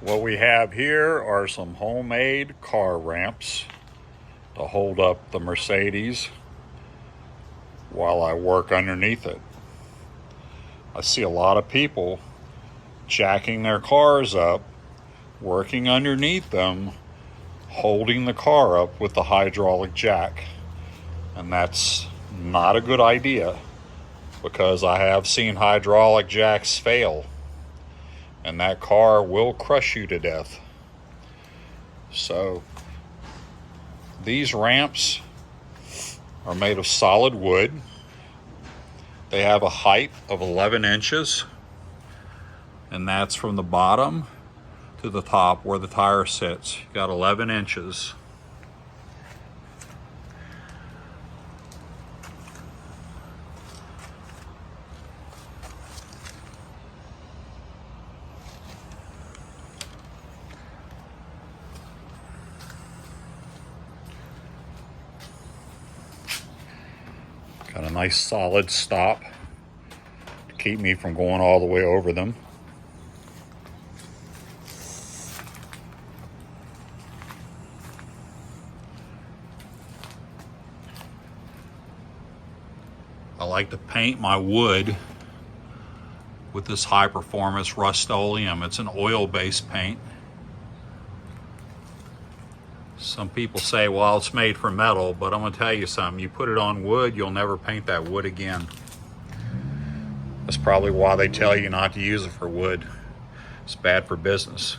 What we have here are some homemade car ramps to hold up the Mercedes while I work underneath it. I see a lot of people jacking their cars up, working underneath them, holding the car up with the hydraulic jack. And that's not a good idea, because I have seen hydraulic jacks fail, and that car will crush you to death. So these ramps are made of solid wood. They have a height of 11 inches, and that's from the bottom to the top where the tire sits. You got 11 inches. Got a nice solid stop to keep me from going all the way over them. I like to paint my wood with this high performance Rust-Oleum. It's an oil-based paint. Some people say, well, it's made for metal, but I'm gonna tell you something. You put it on wood, you'll never paint that wood again. That's probably why they tell you not to use it for wood. It's bad for business.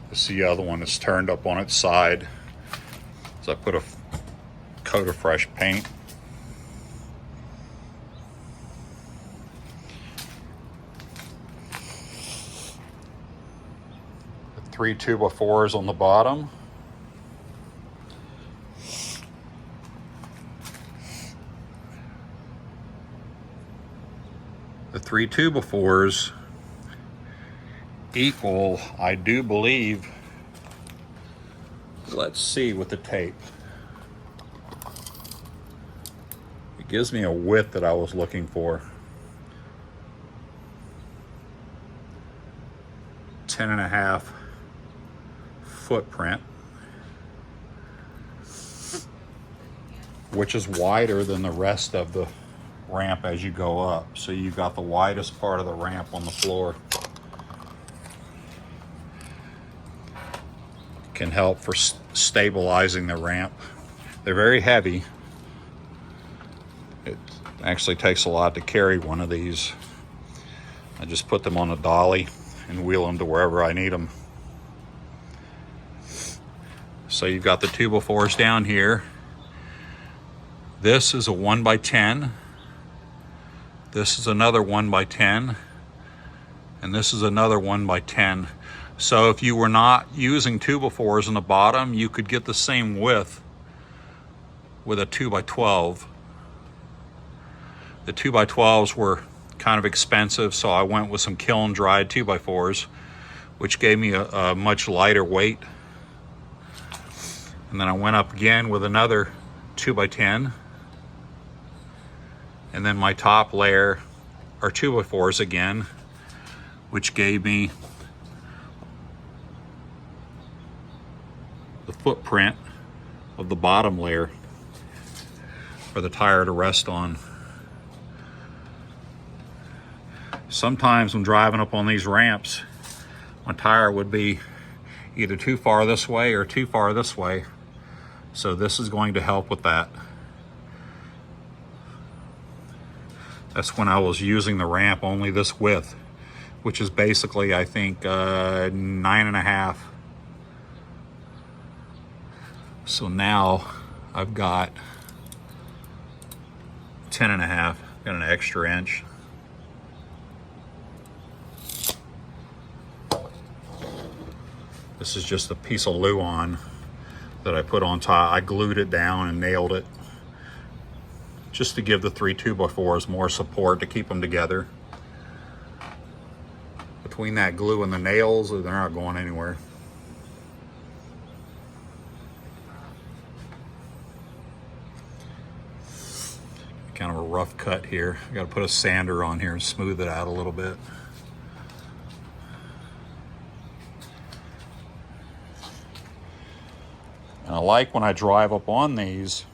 This is the other one that's turned up on its side. So I put a coat of fresh paint. The 3 2x4s on the bottom. The 3 2x4s equal, I do believe, let's see with the tape. It gives me a width that I was looking for. 10.5 footprint, which is wider than the rest of the ramp as you go up. So you've got the widest part of the ramp on the floor. Can help for stabilizing the ramp. They're very heavy. It actually takes a lot to carry one of these. I just put them on a dolly and wheel them to wherever I need them. So you've got the 2x4s down here. This is a 1x10. This is another 1x10. And this is another 1x10. So if you were not using 2x4s in the bottom, you could get the same width with a 2x12. The 2x12s were kind of expensive, so I went with some kiln dried 2x4s, which gave me a much lighter weight. And then I went up again with another 2x10. And then my top layer are 2x4s again, which gave me the footprint of the bottom layer for the tire to rest on. Sometimes when driving up on these ramps, my tire would be either too far this way or too far this way. So this is going to help with that. That's when I was using the ramp only this width, which is basically, I think, 9.5. So now I've got 10.5, got an extra inch. This is just a piece of Luan that I put on top. I glued it down and nailed it just to give the 3 2x4s more support to keep them together. Between that glue and the nails, they're not going anywhere. kind of a rough cut here. I got to put a sander on here and smooth it out a little bit. And I like when I drive up on these,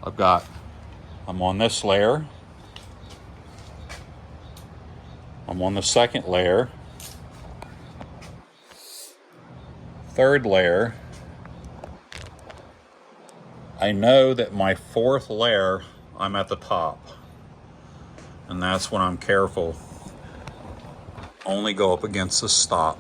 I'm on this layer, I'm on the second layer, third layer. I know that my fourth layer, I'm at the top. And that's when I'm careful. Only go up against the stop.